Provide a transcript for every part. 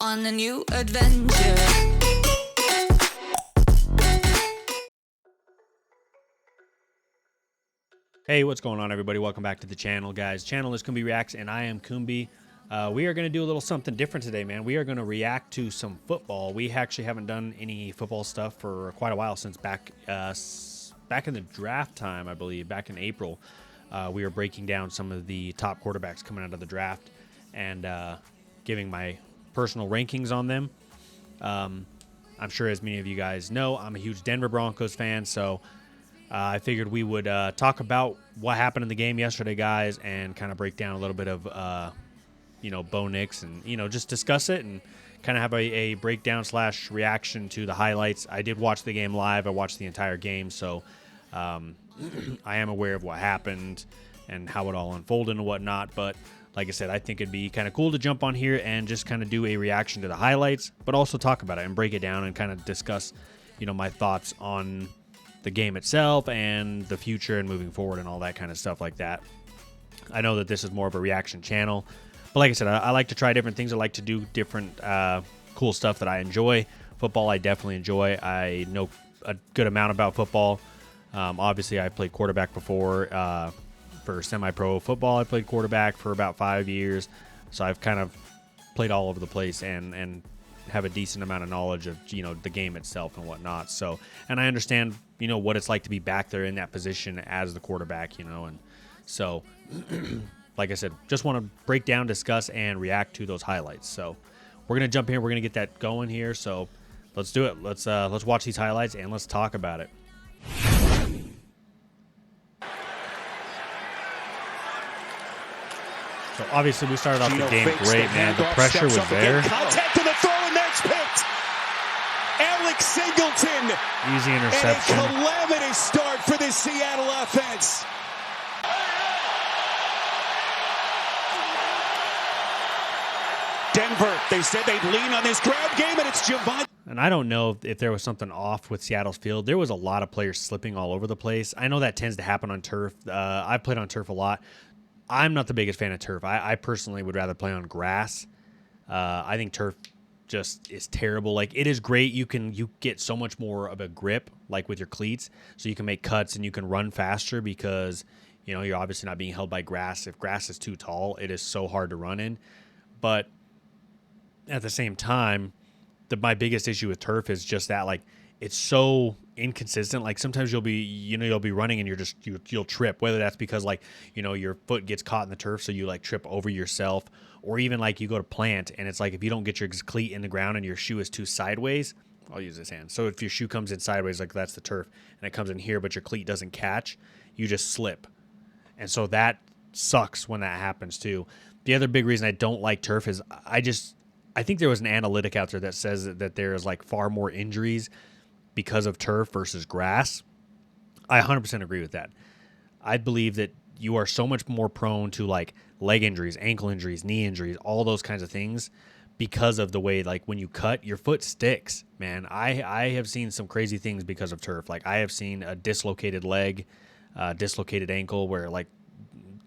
on a new adventure. Hey, what's going on, everybody? Welcome back to the channel, guys. Channel is Kumbi Reacts, and I am Kumbi. We are going to do a little something different today, man. We are going to react to some football. We actually haven't done any football stuff for quite a while, since back in the draft time, I believe, back in April. We were breaking down some of the top quarterbacks coming out of the draft and giving my personal rankings on them. I'm sure, as many of you guys know, I'm a huge Denver Broncos fan, so I figured we would talk about what happened in the game yesterday, guys, and kind of break down a little bit of, Bo Nix, and, just discuss it and kind of have a breakdown / reaction to the highlights. I did watch the game live. I watched the entire game, so I am aware of what happened and how it all unfolded and whatnot. But like I said, I think it'd be kind of cool to jump on here and just kind of do a reaction to the highlights, but also talk about it and break it down and kind of discuss, my thoughts on the game itself and the future and moving forward and all that kind of stuff like that. I know that this is more of a reaction channel, but like I said, I like to try different things. I like to do different cool stuff that I enjoy. Football, I definitely enjoy. I know a good amount about football. Obviously, I played quarterback before. For semi-pro football, I played quarterback for about 5 years. So I've kind of played all over the place and have a decent amount of knowledge of, the game itself and whatnot. So, and I understand, what it's like to be back there in that position as the quarterback, and so, like I said, just want to break down, discuss, and react to those highlights. So we're going to jump in. We're going to get that going here. So let's do it. Let's watch these highlights and let's talk about it. So obviously we started off the game great, man. The pressure was there. Contact to the throw, and that's picked. Alex Singleton. Easy interception. And a calamitous start for the Seattle offense. Denver, they said they'd lean on this grab game, and it's Javon. And I don't know if there was something off with Seattle's field. There was a lot of players slipping all over the place. I know that tends to happen on turf. I've played on turf a lot. I'm not the biggest fan of turf. I personally would rather play on grass. I think turf just is terrible. Like, it is great. You get so much more of a grip, like with your cleats, so you can make cuts and you can run faster because, you're obviously not being held by grass. If grass is too tall, it is so hard to run in. But at the same time, my biggest issue with turf is just that, like, it's so inconsistent. Like, sometimes you'll be running and you'll trip, whether that's because, like, your foot gets caught in the turf, so you like trip over yourself, or even like you go to plant and it's like, if you don't get your cleat in the ground and your shoe is too sideways, I'll use this hand. So if your shoe comes in sideways, like that's the turf, and it comes in here, but your cleat doesn't catch, you just slip. And so that sucks when that happens too. The other big reason I don't like turf is I think there was an analytic out there that says that there is like far more injuries because of turf versus grass. I 100% agree with that. I believe that you are so much more prone to like leg injuries, ankle injuries, knee injuries, all those kinds of things because of the way, like, when you cut, your foot sticks, man. I have seen some crazy things because of turf. Like, I have seen a dislocated leg, dislocated ankle where like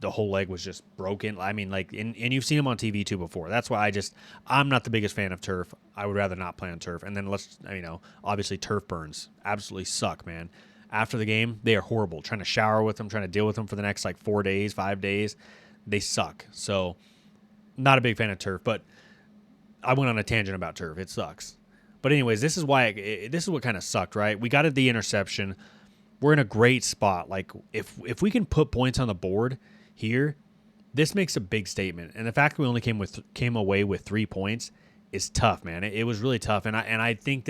the whole leg was just broken. I mean, like, and you've seen them on TV too before. That's why I'm not the biggest fan of turf. I would rather not play on turf. And then obviously turf burns absolutely suck, man. After the game, they are horrible. Trying to shower with them, trying to deal with them for the next like 4 days, 5 days, they suck. So not a big fan of turf, but I went on a tangent about turf. It sucks. But anyways, this is what kind of sucked, right? We got the interception. We're in a great spot. Like, if we can put points on the board here, this makes a big statement. And the fact that we only came away with 3 points is tough, man. It was really tough. And I think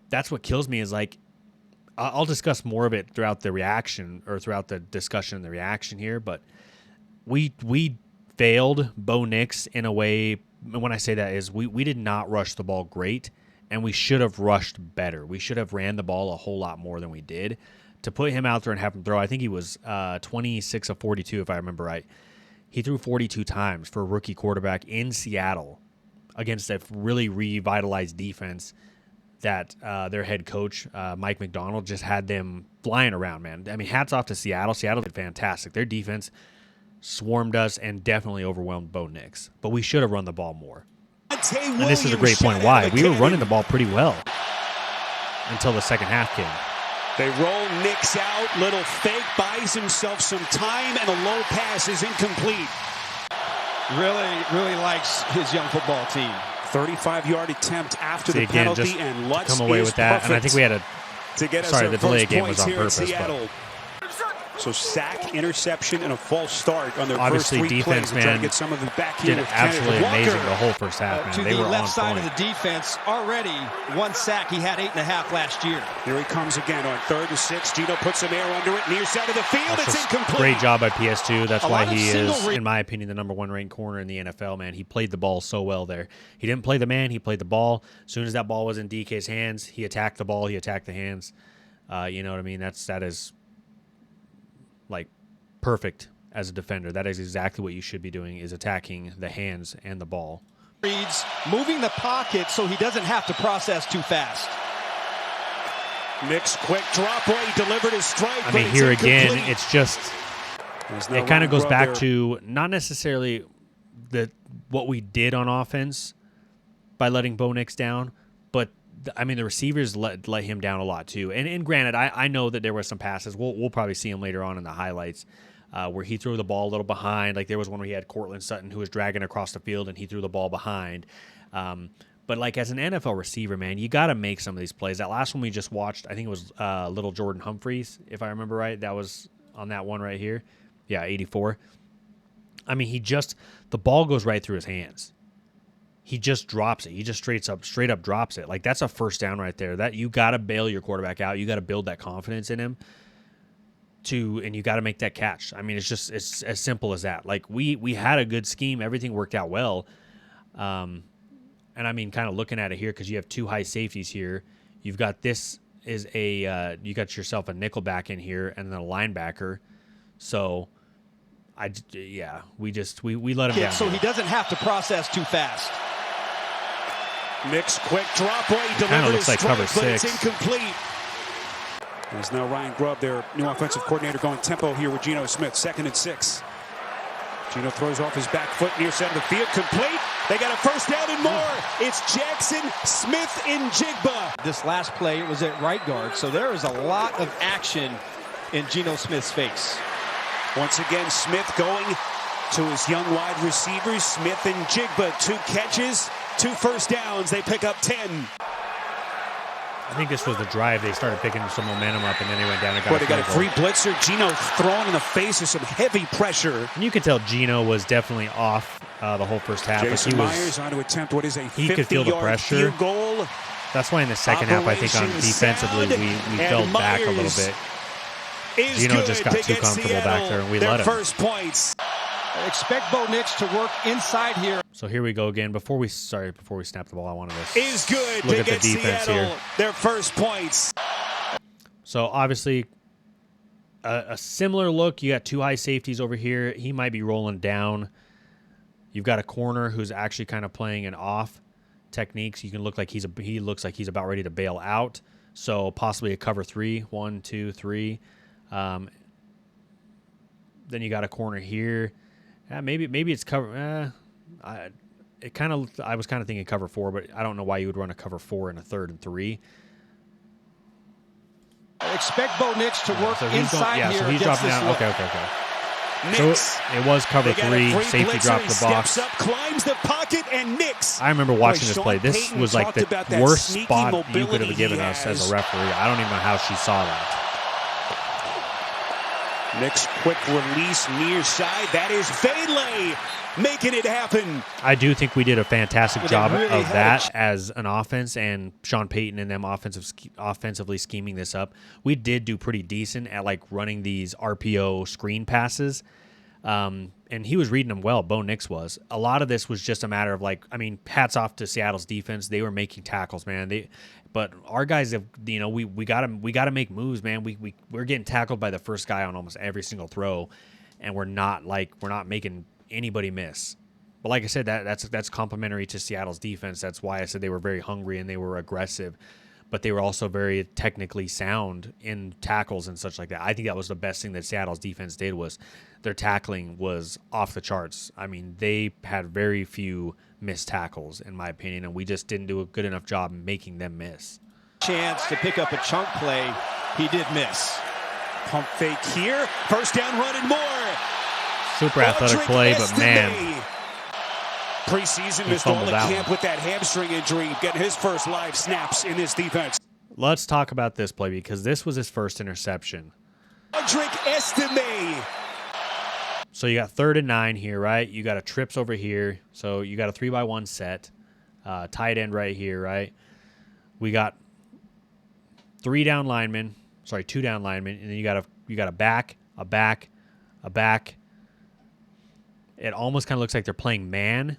that's what kills me is, like, I'll discuss more of it throughout the reaction or throughout the discussion and the reaction here, but we failed Bo Nix in a way. When I say that is we did not rush the ball great, and we should have rushed better. We should have ran the ball a whole lot more than we did. To put him out there and have him throw, I think he was 26 of 42, if I remember right. He threw 42 times for a rookie quarterback in Seattle against a really revitalized defense that their head coach, Mike McDonald, just had them flying around, man. I mean, hats off to Seattle. Seattle did fantastic. Their defense swarmed us and definitely overwhelmed Bo Nix. But we should have run the ball more. And this is a great point. Why? We were running the ball pretty well until the second half came. They roll Nix out. Little fake, buys himself some time, and a low pass is incomplete. Really likes his young football team. 35-yard attempt after the again, penalty, just and Lutz come away with that. And I think we had to get us sorry, our the delay first game was points on here in purpose. Seattle. So sack, interception, and a false start on their Obviously, first three defense, plays. Trying man, to get some of it back here did with absolutely Kenneth amazing Walker. the whole first half, man. To They the were on left side point. of the defense, already one sack. He had 8.5 last year. Here he comes again on 3rd and 6. Gino puts some air under it. Near side of the field. That's It's just incomplete. great job by PS2. That's why lot of he is, single in my opinion, the #1 ranked corner in the NFL, man. He played the ball so well there. He didn't play the man. He played the ball. As soon as that ball was in DK's hands, he attacked the ball. He attacked the hands. You know what I mean? That is like perfect as a defender. That is exactly what you should be doing, is attacking the hands and the ball. Reads moving the pocket so he doesn't have to process too fast. Nix quick drop away, delivered his strike. I but mean, it's here again, incomplete. it's just There's no it kind Ryan of goes Grubb back there. to not necessarily what we did on offense by letting Bo Nix down, but I mean the receivers let him down a lot too. And granted, I know that there were some passes. We'll probably see him later on in the highlights where he threw the ball a little behind. Like there was one where he had Cortland Sutton who was dragging across the field and he threw the ball behind. But like as an NFL receiver, man, you got to make some of these plays. That last one we just watched, I think it was little Jordan Humphreys, if I remember right. That was on that one right here. Yeah, 84. I mean, the ball goes right through his hands. He just drops it. He just straight up drops it. Like that's a first down right there. That you got to bail your quarterback out. You got to build that confidence in him and you got to make that catch. I mean, it's as simple as that. Like we had a good scheme. Everything worked out well. And I mean, kind of looking at it here, because you have two high safeties here. You've got you got yourself a nickel back in here and then a linebacker. So we let him down. So he doesn't have to process too fast. Nix quick drop away, Kinda delivered looks his like cover strike, but it's 6. incomplete. There's now Ryan Grubb, their new offensive coordinator, going tempo here with Geno Smith. 2nd and 6. Geno throws off his back foot, near side of the field, complete. They got a first down and more. It's Jackson, Smith, and Jigba. This last play was at right guard, so there is a lot of action in Geno Smith's face. Once again, Smith going to his young wide receivers. Smith and Jigba, 2 catches, 2 first downs. They pick up 10. I think this was the drive. They started picking some momentum up, and then they went down and got They got a free blitzer. Geno thrown in the face of some heavy pressure. And you could tell Geno was definitely off the whole first half. Jason Like Myers on to attempt what is a he could feel the 50-yard pressure. field goal. That's why in the second half, I think on Operation defensively, Sound, we fell and back a little Myers bit. Is Geno good just got to too get comfortable back Seattle there, and we their let him. first points. Expect Bo Nix to work inside here. So here we go again. Before we snap the ball, I wanted to Is good look to at the get defense Seattle here. their first points. So obviously, a similar look. You got 2 high safeties over here. He might be rolling down. You've got a corner who's actually kind of playing an off techniques. You can look like he looks like he's about ready to bail out. So possibly a cover 3, 1, 2, 3. Then you got a corner here. Maybe it's cover. I was kind of thinking cover 4, but I don't know why you would run a cover 4 in a 3rd and 3. Expect Bo Nix to work inside here. So he's against dropping this down. look. Okay. Nix. So it was cover They got a 3. free Safety blitzer. dropped He the box. steps up, climbs the pocket, and Nix. I remember watching Boy, this Sean play. This Payton was like talked the about that worst sneaky spot you could mobility have given he us has. as a referee. I don't even know how she saw that. Nix quick release near side. That is Valet making it happen. I do think we did a fantastic Well, job they really of had that as an offense, and Sean Payton and them offensively scheming this up. We did do pretty decent at like running these RPO screen passes. And he was reading them well. Bo Nix was. A lot of this was just a matter of hats off to Seattle's defense. They were making tackles, man. But our guys have, we gotta make moves, man. We're getting tackled by the first guy on almost every single throw, and we're not making anybody miss. But like I said, that's complimentary to Seattle's defense. That's why I said they were very hungry and they were aggressive. But they were also very technically sound in tackles and such like that. I think that was the best thing that Seattle's defense did, was their tackling was off the charts. I mean, they had very few missed tackles, in my opinion, and we just didn't do a good enough job making them miss. Chance to pick up a chunk play, he did miss. Pump fake here. First down run and more. Super athletic play, but man, preseason missed all the camp with that hamstring injury, getting his first live snaps in this defense. Let's talk about this play because this was his first interception. So you got 3rd and 9 here, right? You got a trips over here. So you got a 3-by-1 set. Tight end right here, right? We got 2 down linemen, and then you got a back. It almost kind of looks like they're playing man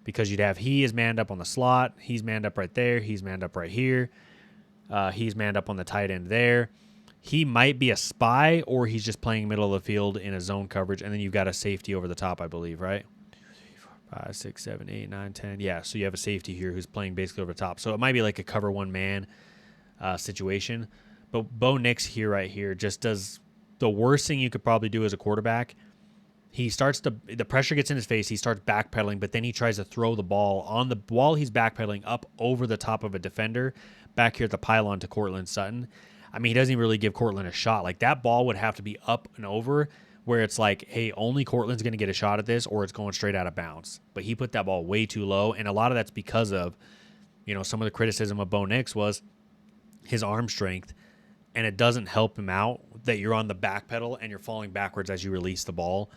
because you'd have he is manned up on the slot, he's manned up right there, he's manned up right here, he's manned up on the tight end there. He might be a spy or he's just playing middle of the field in a zone coverage, and then you've got a safety over the top, I believe, right? 2, 3, 4, 5, 6, 7, 8, 9, 10. Yeah, so you have a safety here who's playing basically over the top. So it might be like a cover one man situation. But Bo Nix here, right here, just does the worst thing you could probably do as a quarterback. He starts the pressure gets in his face. He starts backpedaling, but then he tries to throw the ball on the while he's backpedaling up over the top of a defender back here at the pylon to Courtland Sutton. I mean, he doesn't even really give Courtland a shot. Like, that ball would have to be up and over where it's like, hey, only Courtland's going to get a shot at this or it's going straight out of bounds. But he put that ball way too low, and a lot of that's because of, some of the criticism of Bo Nix was his arm strength, and it doesn't help him out that you're on the back pedal and you're falling backwards as you release the ball.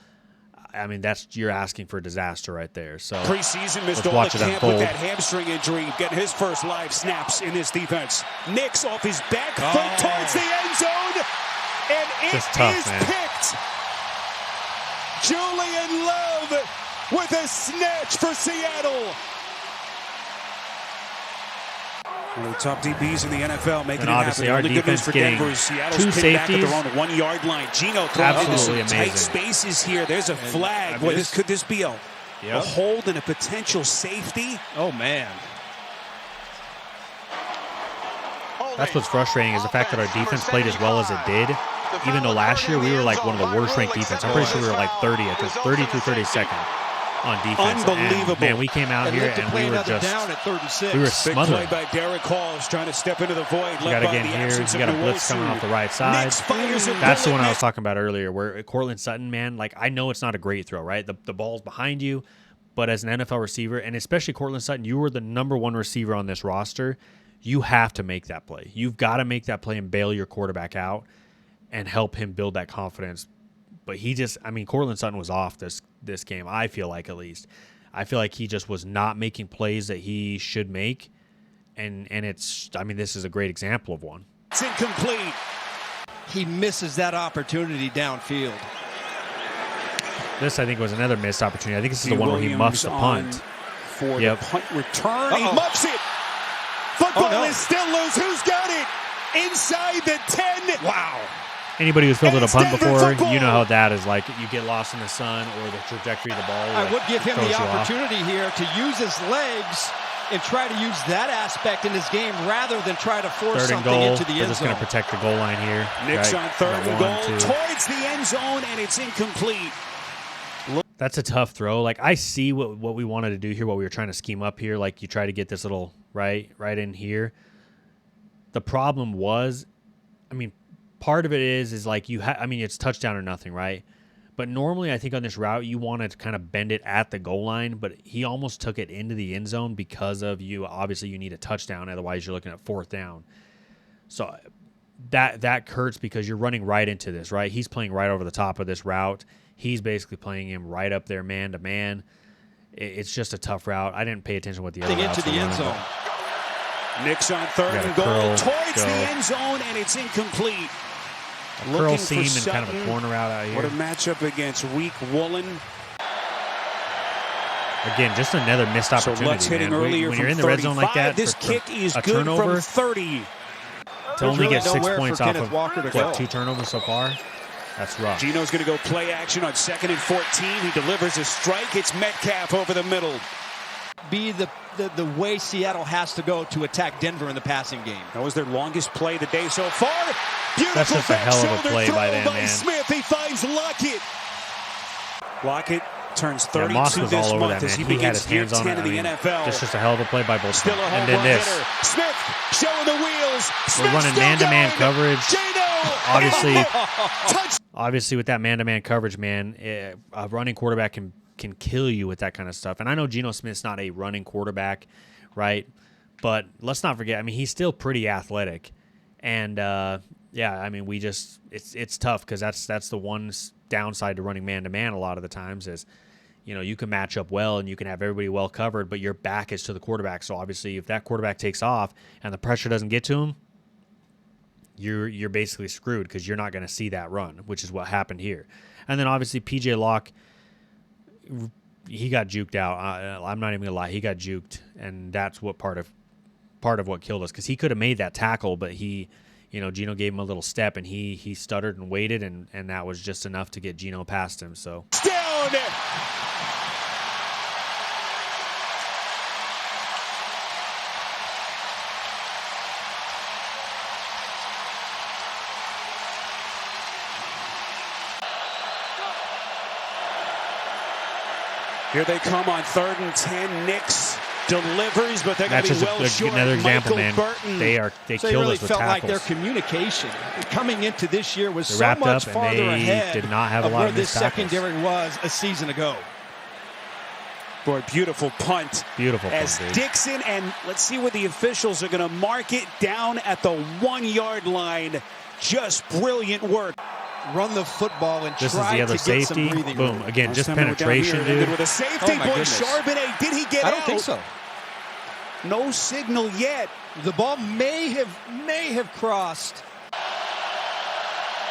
I mean, you're asking for a disaster right there. So preseason missed all the camp with that hamstring injury, getting his first live snaps in this defense. Nix off his back foot towards the end zone, and it is picked. Julian Love with a snatch for Seattle. One of the top DBs in the NFL making it happen. Our only good news for Denver is Seattle's pinned back at their own 1 yard line. Gino throwing into some tight spaces here. There's a flag. Could this be a hold and a potential safety? Oh, man. That's what's frustrating is the fact that our defense played as well as it did. Even though last year we were like one of the worst ranked defense. I'm pretty sure we were like 30th or 30 through 32nd. On defense. Unbelievable. And, man, we came out here and we were just, we were smothering. Big play by Derek Hall, trying to step into the void. You got to get in here. You got a blitz coming off the right side. That's the one I was talking about earlier, where Courtland Sutton, man, like, I know it's not a great throw, right? The ball's behind you, but as an NFL receiver, and especially Courtland Sutton, you were the #1 receiver on this roster. You have to make that play. You've got to make that play and bail your quarterback out and help him build that confidence. But Courtland Sutton was off this game, I feel like, at least. I feel like he just was not making plays that he should make. And this is a great example of one. It's incomplete. He misses that opportunity downfield. This, I think, was another missed opportunity. I think this is the one where he muffs the punt. For the punt return. He muffs it. Football is still loose. Who's got it? Inside the 10. Wow. Anybody who's fielded a punt before, you know how that is. Like, you get lost in the sun or the trajectory of the ball. I would give him the opportunity here to use his legs and try to use that aspect in his game rather than try to force something into the end zone. They're just going to protect the goal line here. Nix on 3rd and goal towards the end zone, and it's incomplete. That's a tough throw. Like, I see what we wanted to do here, what we were trying to scheme up here. Like, you try to get this little right in here. The problem was, part of it is like it's touchdown or nothing, right? But normally I think on this route you want to kind of bend it at the goal line, but he almost took it into the end zone because of obviously you need a touchdown, otherwise you're looking at 4th down. So that hurts because you're running right into this, right? He's playing right over the top of this route. He's basically playing him right up there man to man. It's just a tough route. I didn't pay attention to what the other routes into the end zone. Nix on 3rd and goal towards the end zone, and it's incomplete. Curl seam and kind of a corner route out here. What a matchup against weak Woolen. Again, just another missed opportunity. So Lutz hitting earlier when from you're in the red zone like that, this kick is good from 30. To only get 6 points off of 2 turnovers so far, that's rough. Gino's going to go play action on 2nd and 14. He delivers a strike. It's Metcalf over the middle. Be the way Seattle has to go to attack Denver in the passing game. That was their longest play of the day so far. Beautiful. That's just a hell of a play by them, man. Smith. He finds Lockett. Lockett turns Yeah, 32 Moss was this all over month that, as man. he He had his begins year hands on 10 it. in the NFL. It's just a hell of a play by both Still of a them. home And then run this. hitter. Smith showing the wheels. We're Smith running still man-to-man going. coverage. Geno. Obviously, with that man-to-man coverage, man, a running quarterback can kill you with that kind of stuff. And I know Geno Smith's not a running quarterback, right? But let's not forget, I mean, he's still pretty athletic. And, yeah, I mean, it's tough because that's the one downside to running man-to-man a lot of the times is, you know, you can match up well and you can have everybody well covered, but your back is to the quarterback. So, obviously, if that quarterback takes off and the pressure doesn't get to him, you're basically screwed because you're not going to see that run, which is what happened here. And then obviously PJ Locke, he got juked out. I'm not even gonna lie, he got juked, and that's what part of what killed us because he could have made that tackle, but Geno gave him a little step and he stuttered and waited, and that was just enough to get Geno past him. So. Down. Here they come on 3rd and 10. Nix delivers, but they're going to be well short. Another example, Michael man. Burton. They So killed really us with felt tackles. like their communication coming into this year was They so wrapped much up, and farther they ahead did not have a of lot where of this missed tackles. secondary was a season ago. Boy, beautiful punt. Beautiful punt, as dude. Dixon, and let's see where the officials are going to mark it down at the 1-yard line. Just brilliant work. Run the football and This is try the other to get some safety. breathing Boom. room. Again, just Last time they were down penetration, here, ended dude. with a safety. Oh, my Boy, goodness. Charbonnet, did he get out? I don't think so. No signal yet. The ball may have crossed.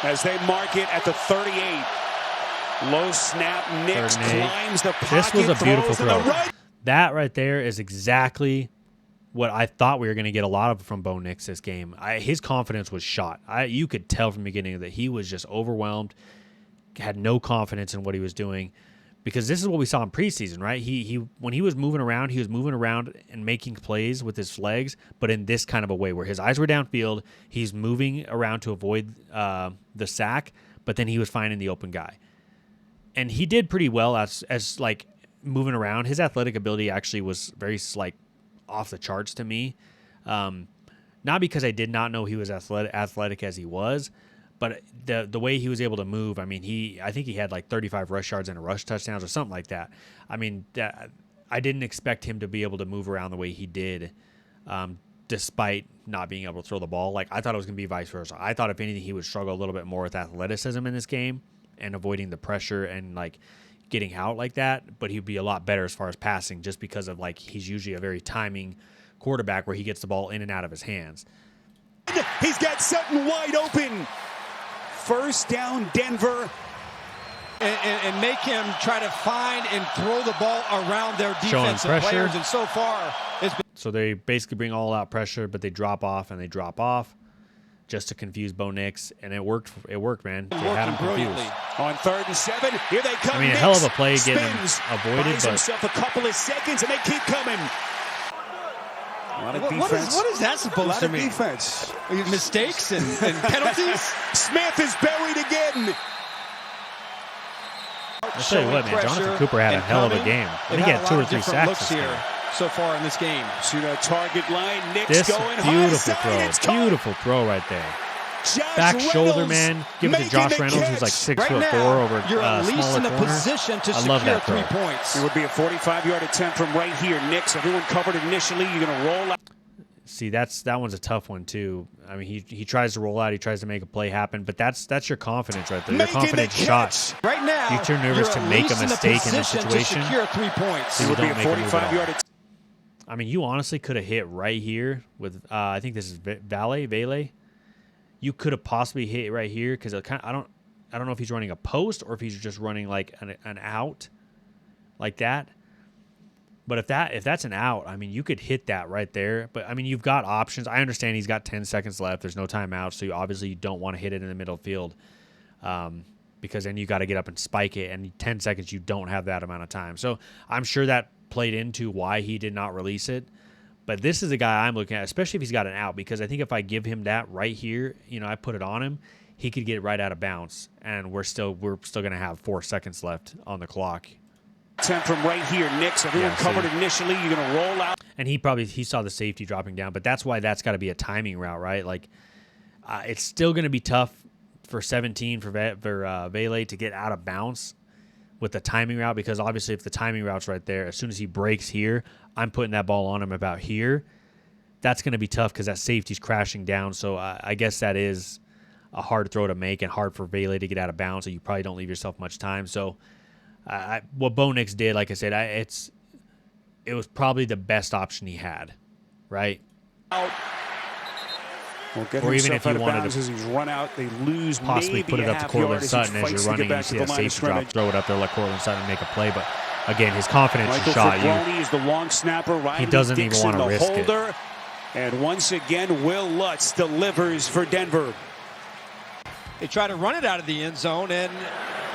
As they mark it at the 38. Low snap. Nix 38. climbs the pocket. This was a beautiful throws to the throw. right. That right there is exactly what I thought we were going to get a lot of from Bo Nix this game. His confidence was shot. You could tell from the beginning that he was just overwhelmed, had no confidence in what he was doing, because this is what we saw in preseason, right? He when he was moving around and making plays with his legs, but in this kind of a way where his eyes were downfield, he's moving around to avoid the sack, but then he was finding the open guy. And he did pretty well as like moving around. His athletic ability actually was very like off the charts to me. Not because I did not know he was athletic as he was, but the way he was able to move. I mean, I think he had like 35 rush yards and a rush touchdowns or something like that. I mean, I didn't expect him to be able to move around the way he did, despite not being able to throw the ball. Like, I thought it was going to be vice versa. I thought if anything, he would struggle a little bit more with athleticism in this game and avoiding the pressure and like getting out like that, but he'd be a lot better as far as passing just because of like he's usually a very timing quarterback where he gets the ball in and out of his hands. He's got Sutton wide open. First down, Denver. And make him try to find and throw the ball around their Showing defensive pressure. players. And so far, it's been So they basically bring all out pressure, but they drop off just to confuse Bo Nix, and it worked. It worked, man. They had him working brilliantly. confused. On 3rd and 7, here they come. I mean, a Nix hell of a play getting him spins, avoided, buys but himself a couple of seconds, and they keep coming. A lot of defense. What is that A supposed lot to of mean? defense. Mistakes and penalties? Smith is buried again. I'll tell you what, man. Jonathan Cooper had a hell of a game. I think he had 2 or 3 sacks this here game. so far in this game. To the target line, Nix This going beautiful high throw. side. It's caught. Beautiful throw right there. Josh Back shoulder, Reynolds man. Give it to making Josh the Reynolds, who's catch. like 6'4" Right now, over you're at least smaller in a corner. position to I love secure that throw. 3 points. It would be a 45-yard attempt from right here. Nix, everyone covered initially. You're going to roll out. See, that one's a tough one too. I mean, he tries to roll out, he tries to make a play happen, but that's your confidence right there. Your Making the confidence catch. shot. Right now, You turn nervous you're to at make a least mistake in this position situation. to secure 3 points. It would be a don't make a move at all. 45-yard attempt. I mean, you honestly could have hit right here with I think this is Vale. You could have possibly hit right here because I don't know if he's running a post or if he's just running like an out like that. But if that's an out, I mean, you could hit that right there. But, I mean, you've got options. I understand he's got 10 seconds left. There's no timeout, so you obviously don't want to hit it in the middle field because then you got to get up and spike it. And 10 seconds, you don't have that amount of time. So I'm sure that played into why he did not release it. But this is a guy I'm looking at, especially if he's got an out, because I think if I give him that right here, I put it on him, he could get it right out of bounds, and we're still going to have 4 seconds left on the clock. 10 from right here. Nix, everyone covered initially. You're going to roll out. And he saw the safety dropping down, but that's why that's got to be a timing route, right? Like, it's still going to be tough for 17 for Vele to get out of bounds with the timing route, because obviously if the timing route's right there, as soon as he breaks here, I'm putting that ball on him about here. That's going to be tough because that safety's crashing down. So I guess that is a hard throw to make and hard for Vele to get out of bounds, so you probably don't leave yourself much time. So what Bo Nix did, like I said, it was probably the best option he had, right? Or even if you wanted to as he's run out, they lose possibly put it up to Cortland Sutton as you're running and you see that safety drop, throw it up there, let Cortland Sutton make a play. But again, his confidence is shot. Is the long snapper. He doesn't even want to risk it. And once again, Will Lutz delivers for Denver. They try to run it out of the end zone, and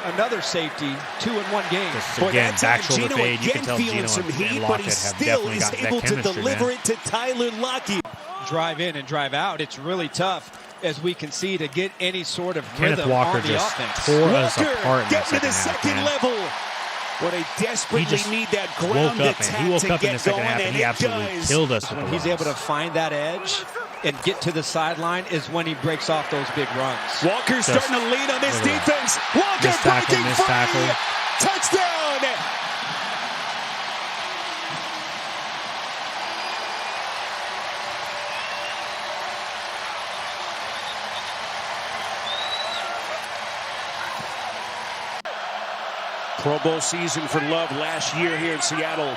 another safety, 2 in 1 game. Just again, back shoulder fade. You can tell Gino and Lockett have definitely got that chemistry, to deliver it to Tyler Lockett. Drive in and drive out. It's really tough, as we can see, to get any sort of Kenneth rhythm Walker on the just offense. tore us apart in Get to the second second half, level. But they desperately need that ground attack. He woke up in the second half, and he absolutely killed us with the When he's able to find that edge and get to the sideline is when he breaks off those big runs. Walker's starting to lean on this defense. Walker breaking free. Touchdown. Pro Bowl season for Love last year here in Seattle.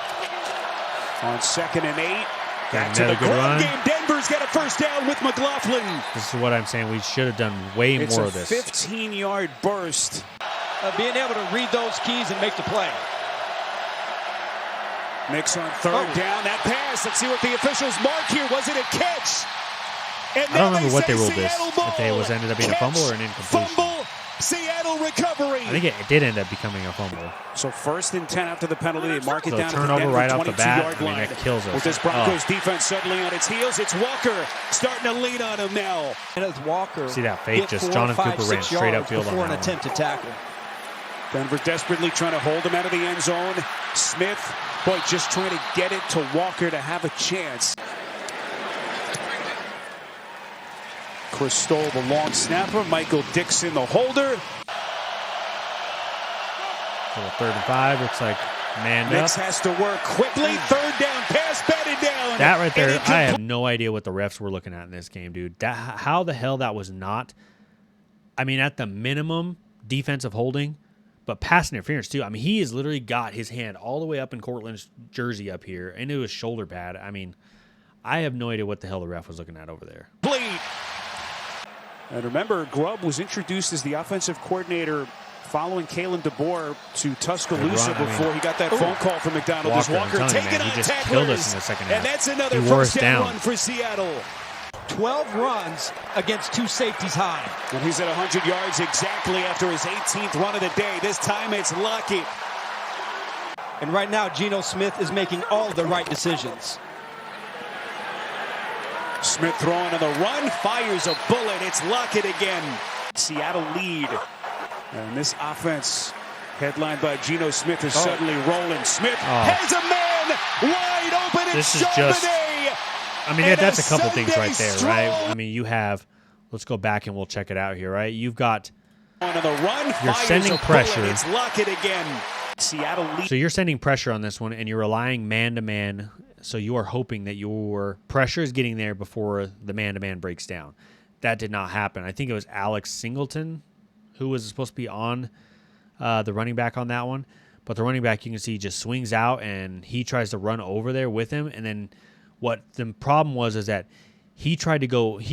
On 2nd and 8. Back to the ground game. Denver's got a first down with McLaughlin. This is what I'm saying. We should have done way more of this. It's a 15-yard burst. Being able to read those keys and make the play. Nix on 3rd down. That pass. Let's see what the officials mark here. Was it a catch? And I don't remember what they ruled this. If it was ended up being a fumble or an incompletion. Fumble. Seattle recovery. I think it did end up becoming a fumble. So 1st and 10 after the penalty. They mark it down turnover to the right off the bat. I mean, that kills us. With this Broncos defense suddenly on its heels, it's Walker starting to lean on him now. And as Walker, see that fake? Just Jonathan Cooper ran straight upfield before on an attempt to tackle. Denver desperately trying to hold him out of the end zone. Smith, boy, just trying to get it to Walker to have a chance. Chris Stoll, the long snapper. Michael Dixon, the holder. So 3rd and 5, looks like man Nix has to work quickly. 3rd down, pass batted down. That right there, I have no idea what the refs were looking at in this game, dude. How the hell that was not, I mean, at the minimum, defensive holding, but pass interference too. I mean, he has literally got his hand all the way up in Cortland's jersey up here into his shoulder pad. I mean, I have no idea what the hell the ref was looking at over there. And remember, Grubb was introduced as the offensive coordinator following Kalen DeBoer to Tuscaloosa before he got that phone call from McDonald. Walker taking on tacklers. Killed us in the second half. And that's another first down run for Seattle. 12 runs against 2 safeties high. And he's at 100 yards exactly after his 18th run of the day. This time it's Lockett. And right now, Geno Smith is making all the right decisions. Smith throwing on the run, fires a bullet. It's Lockett again. Seattle lead. And this offense, headlined by Geno Smith, is suddenly rolling. Smith has a man wide open. This is just, I mean, that's a couple things right there, right? I mean, you have, let's go back and we'll check it out here, right? You've got, on the run, you're sending pressure. It's Lockett again. Seattle lead. So you're sending pressure on this one, and you're relying man-to-man. So you are hoping that your pressure is getting there before the man-to-man breaks down. That did not happen. I think it was Alex Singleton who was supposed to be on the running back on that one. But the running back, you can see, just swings out, and he tries to run over there with him. And then what the problem was is that he tried to go –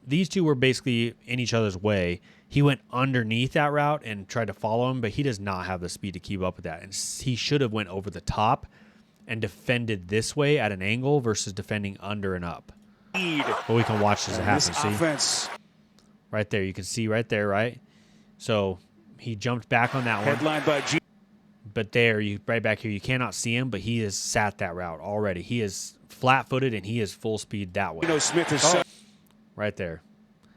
these two were basically in each other's way. He went underneath that route and tried to follow him, but he does not have the speed to keep up with that. And he should have went over the top and defended this way at an angle versus defending under and up. But we can watch this happen. See? Offense. Right there. You can see right there, right? So he jumped back on that one. Headlined by G. But there, right back here, you cannot see him, but he has sat that route already. He is flat-footed, and he is full speed that way. Smith is right there.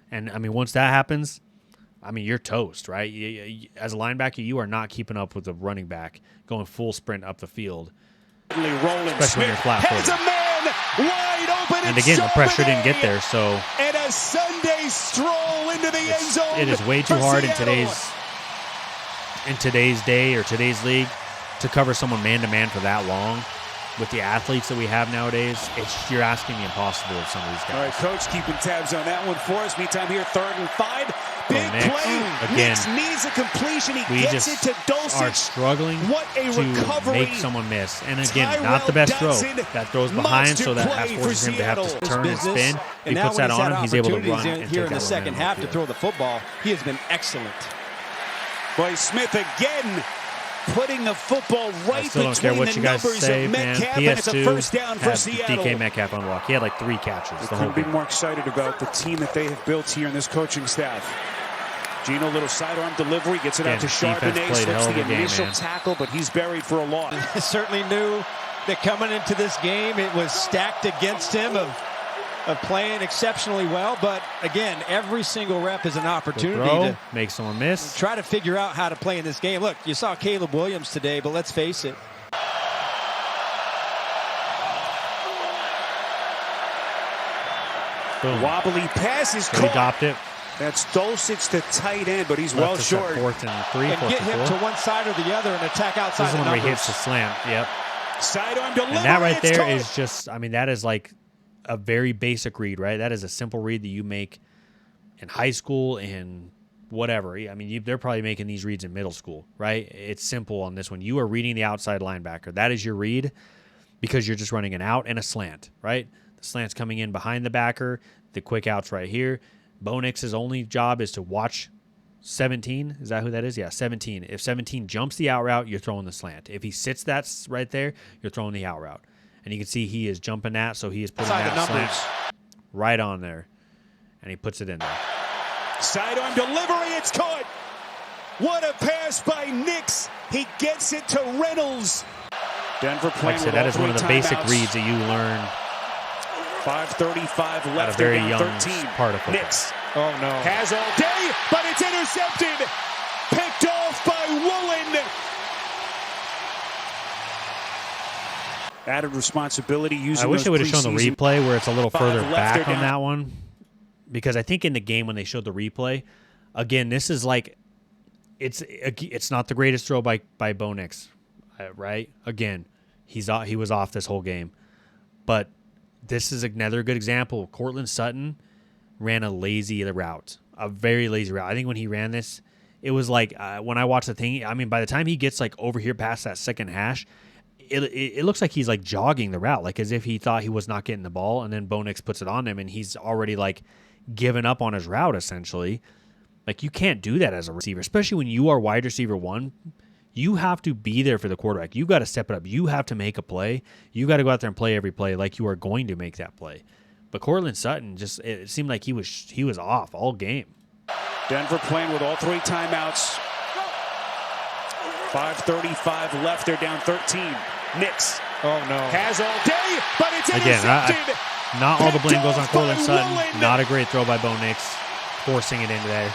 And, I mean, once that happens, I mean, you're toast, right? As a linebacker, you are not keeping up with the running back going full sprint up the field, especially when you're flat-footed. Wide open And again, the pressure didn't get there, so and a Sunday stroll into the end zone. It is way too hard in today's day or today's league to cover someone man-to-man for that long. With the athletes that we have nowadays, you're asking the impossible of some of these guys. All right, Coach, keeping tabs on that one for us. Meantime here, 3rd and 5. Big play. Again, Nix needs a completion. He gets it to Dulcich. Are struggling what a recovery. Make someone miss. And again, not the best throw. That throws behind, so that forces him to have to turn and spin. He puts that on him. He's able to run and here take in the second half to throw the football. He has been excellent. Boy, Smith again putting the football right between don't care what the you guys numbers say, of man. Metcalf, and it's a PS2 first down for had Seattle. DK Metcalf on walk. He had like 3 catches. They couldn't be more excited about the team that they have built here in this coaching staff. Gino, little sidearm delivery, gets it out to Charbonnet, slips the initial tackle, but he's buried for a loss. Certainly knew that coming into this game, it was stacked against him of playing exceptionally well. But again, every single rep is an opportunity to make someone miss. Try to figure out how to play in this game. Look, you saw Caleb Williams today, but let's face it. Boom. Wobbly pass is caught. He dropped it. That's Dulcich, the tight end, but he's well short. 4th and 3, and get him to one side or the other and attack outside. This is when he hits the slant. Yep. Sidearm delivery. And that right there is just, I mean, that is like a very basic read, right? That is a simple read that you make in high school and whatever. I mean, they're probably making these reads in middle school, right? It's simple on this one. You are reading the outside linebacker. That is your read because you're just running an out and a slant, right? The slant's coming in behind the backer. The quick out's right here. Bo Nix's only job is to watch 17. Is that who that is? Yeah, 17. If 17 jumps the out route, you're throwing the slant. If he sits that right there, you're throwing the out route. And you can see he is jumping that, so he is putting that slant right on there. And he puts it in there. Sidearm delivery, it's caught. What a pass by Nix. He gets it to Reynolds. Denver playing with that is one of the basic reads that you learn. 5:35 left. At a very young 13. part of football. Nix. Oh, no. Has all day, but it's intercepted. Picked off by Woolen. Added responsibility using I wish they would have shown the replay where it's a little further back on that one. Because I think in the game when they showed the replay, again, this is like, it's not the greatest throw by Bo Nix, right? Again, he was off this whole game. But this is another good example. Courtland Sutton ran a lazy route, a very lazy route. I think when he ran this, it was like when I watched the thing, I mean, by the time he gets like over here past that second hash, it looks like he's like jogging the route, like as if he thought he was not getting the ball, and then Bo Nix puts it on him, and he's already like given up on his route essentially. Like you can't do that as a receiver, especially when you are wide receiver 1. You have to be there for the quarterback. You got to step it up. You have to make a play. You got to go out there and play every play like you are going to make that play. But Courtland Sutton it seemed like he was off all game. Denver playing with all 3 timeouts. 5:35 left. They're down 13. Nix. Oh no. Has all day, but it's intercepted. Again, not all the blame goes on Courtland Sutton. Not a great throw by Bo Nix, forcing it into there.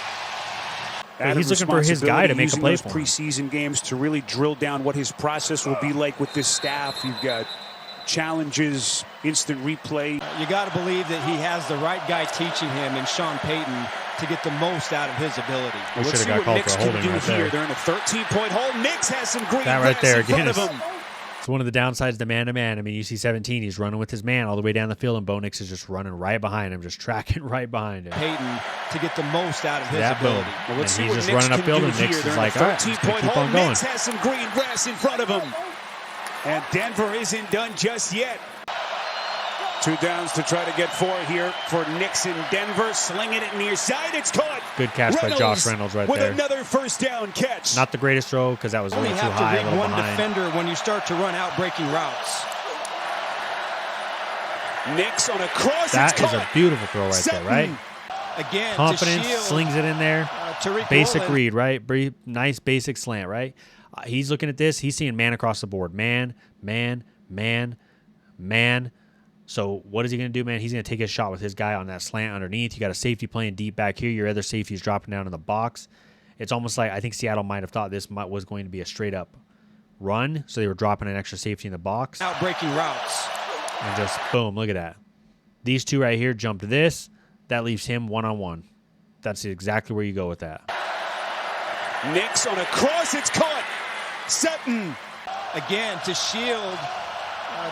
He's looking for his guy to make a play for him. Preseason games to really drill down what his process will be like with this staff. You've got challenges, instant replay. You got to believe that he has the right guy teaching him in Sean Payton to get the most out of his ability. We should have got called for a holding right there. They're in a 13-point hole. Nix has some green that right there again. It's one of the downsides to man-to-man. I mean, you see 17, he's running with his man all the way down the field, and Bo Nix is just running right behind him, just tracking right behind him. Payton to get the most out of his ability. Well, let's and see he's just Nix running upfield, and Nix is like, all right, just keep on going. Nix has some green grass in front of him. And Denver isn't done just yet. 2 downs to try to get 4 here for Nix in Denver. Slinging it near side. It's caught. Good catch by Josh Reynolds right there. With another first down catch. Not the greatest throw because that was a little too high, a little behind. You only have to read one defender when you start to run out breaking routes. Nix on a cross. That is a beautiful throw right there, right? Again, confidence, slings it in there. Basic Woolen. read, right? Nice basic slant, right? He's looking at this. He's seeing man across the board. Man, man, man, man, So what is he going to do, man? He's going to take his shot with his guy on that slant underneath. You got a safety playing deep back here. Your other safety is dropping down in the box. It's almost like I think Seattle might have thought this was going to be a straight-up run, so they were dropping an extra safety in the box. Out breaking routes. And just, boom, look at that. These two right here jump to this. That leaves him one-on-one. That's exactly where you go with that. Nix on a cross. It's caught. Sutton. Again, to shield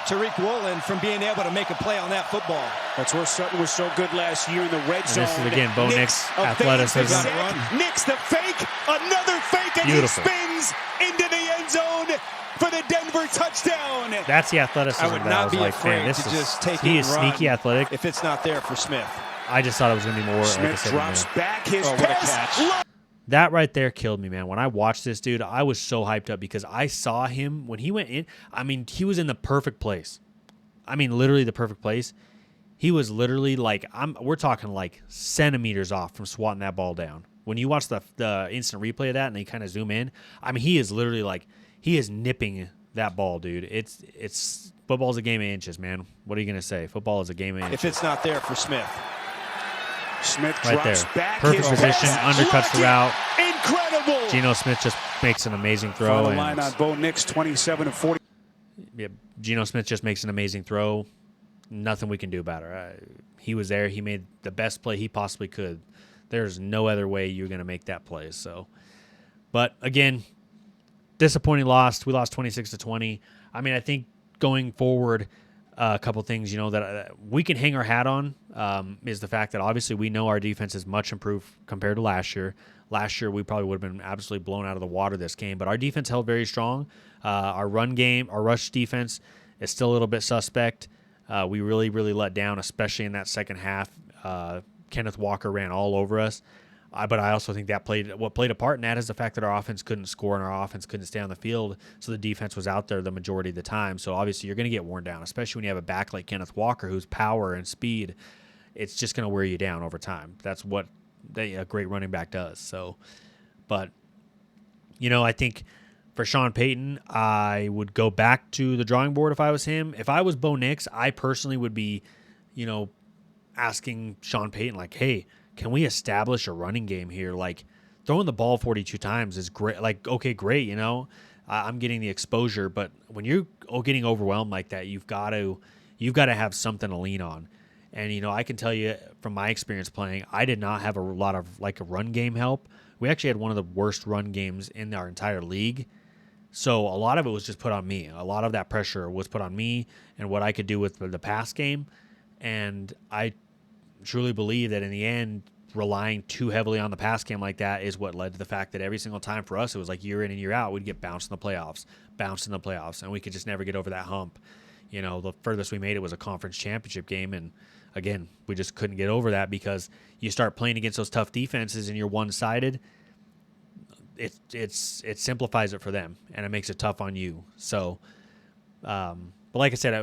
Tariq Woolen from being able to make a play on that football. That's where Sutton was so good last year in the red zone. This is, again, Bo Nix, athleticism. Nix the fake. Another fake, and Beautiful. He spins into the end zone for the Denver touchdown. That's the athleticism I would that not I was be like, afraid man, this to is, just take he it is and run sneaky athletic. if it's not there for Smith. I just thought it was going to be more. Smith like I said, drops back his what a pass. catch. That right there killed me, man. When I watched this dude, I was so hyped up because I saw him when he went in. I mean, he was in the perfect place. I mean, literally the perfect place. He was literally like, we're talking like centimeters off from swatting that ball down. When you watch the instant replay of that and they kind of zoom in, I mean, he is literally like, he is nipping that ball, dude. It's football's a game of inches, man. What are you gonna say? Football is a game of inches. If it's not there for Smith. Smith Right drops there. back. Perfect his position, pass. undercuts the route. Incredible. Geno Smith just makes an amazing throw. Final line on Bo Nix, 27 of 40. Yeah, Geno Smith just makes an amazing throw. Nothing we can do about it. He was there. He made the best play he possibly could. There's no other way you're going to make that play. So, but again, disappointing loss. We lost 26-20. I mean, I think going forward, a couple things, that we can hang our hat on is the fact that obviously we know our defense is much improved compared to last year. Last year, we probably would have been absolutely blown out of the water this game, but our defense held very strong. Our run game, our rush defense is still a little bit suspect. We really, really let down, especially in that second half. Kenneth Walker ran all over us. But I also think that played a part in that is the fact that our offense couldn't score and our offense couldn't stay on the field, so the defense was out there the majority of the time. So obviously you're going to get worn down, especially when you have a back like Kenneth Walker whose power and speed, it's just going to wear you down over time. That's what a great running back does. So, but, I think for Sean Payton, I would go back to the drawing board if I was him. If I was Bo Nix, I personally would be, asking Sean Payton, like, hey, can we establish a running game here? Like, throwing the ball 42 times is great. Like, okay, great, I'm getting the exposure, but when you're getting overwhelmed like that, you've got to have something to lean on. And, I can tell you from my experience playing, I did not have a lot of, a run game help. We actually had one of the worst run games in our entire league. So a lot of it was just put on me. A lot of that pressure was put on me and what I could do with the pass game. And I truly believe that in the end, relying too heavily on the pass game like that is what led to the fact that every single time for us, it was like year in and year out, we'd get bounced in the playoffs, and we could just never get over that hump. The furthest we made it was a conference championship game, and again, we just couldn't get over that because you start playing against those tough defenses and you're one-sided. It simplifies it for them, and it makes it tough on you. So, but like I said,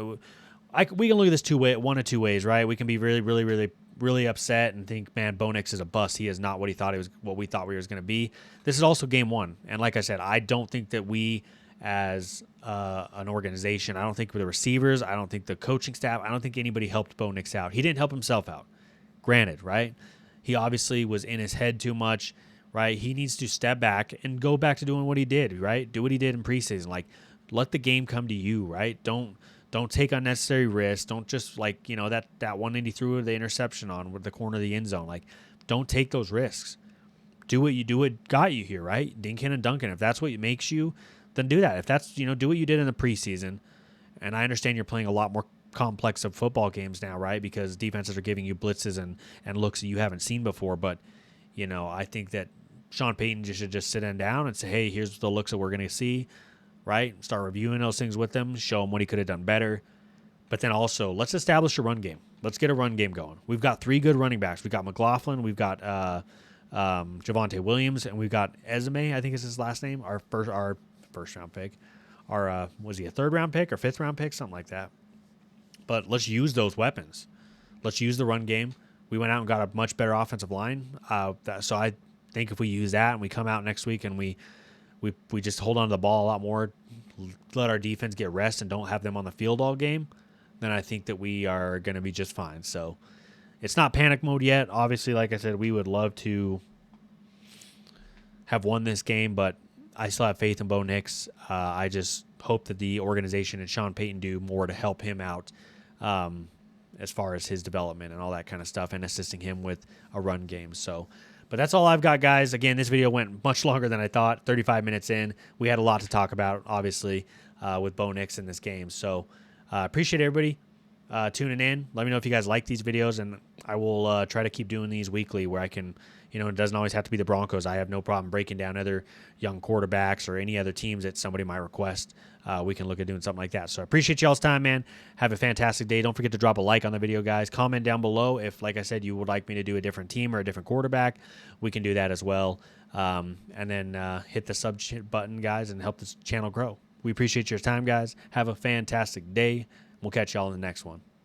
we can look at this one of two ways, right? We can be really, really, really, really upset and think, man, Bo Nix is a bust. He is not what we thought we was going to be. This is also game one, and like I said, I don't think that we, as an organization, I don't think the receivers, I don't think the coaching staff, I don't think anybody helped Bo Nix out. He didn't help himself out. Granted, right? He obviously was in his head too much. Right, he needs to step back and go back to doing what he did. Right, do what he did in preseason. Like, let the game come to you. Right, don't take unnecessary risks. Don't just that 180 threw the interception on with the corner of the end zone. Like, don't take those risks. Do what got you here. Right, Dinkin and Duncan. If that's what makes you, then do that. If that's do what you did in the preseason. And I understand you're playing a lot more complex of football games now, right? Because defenses are giving you blitzes and looks that you haven't seen before. But I think that Sean Payton should just sit down and say, hey, here's the looks that we're going to see, right? Start reviewing those things with them, show him what he could have done better. But then also, let's establish a run game. Let's get a run game going. We've got 3 good running backs. We've got McLaughlin, we've got Javonte Williams, and we've got Esme, I think is his last name, our first round pick. Was he a 3rd round pick or 5th round pick? Something like that. But let's use those weapons. Let's use the run game. We went out and got a much better offensive line. So I think if we use that and we come out next week and we just hold on to the ball a lot more, let our defense get rest and don't have them on the field all game, then I think that we are going to be just fine. So it's not panic mode yet. Obviously, like I said, we would love to have won this game, but I still have faith in Bo Nix. I just hope that the organization and Sean Payton do more to help him out as far as his development and all that kind of stuff, and assisting him with a run game. So, but that's all I've got, guys. Again, this video went much longer than I thought. 35 minutes in. We had a lot to talk about, obviously, with Bo Nix in this game. So, appreciate everybody tuning in. Let me know if you guys like these videos, and I will try to keep doing these weekly where I can, it doesn't always have to be the Broncos. I have no problem breaking down other young quarterbacks or any other teams that somebody might request. We can look at doing something like that. So I appreciate y'all's time, man. Have a fantastic day. Don't forget to drop a like on the video, guys. Comment down below if, like I said, you would like me to do a different team or a different quarterback. We can do that as well. And then hit the sub button, guys, and help this channel grow. We appreciate your time, guys. Have a fantastic day. We'll catch y'all in the next one.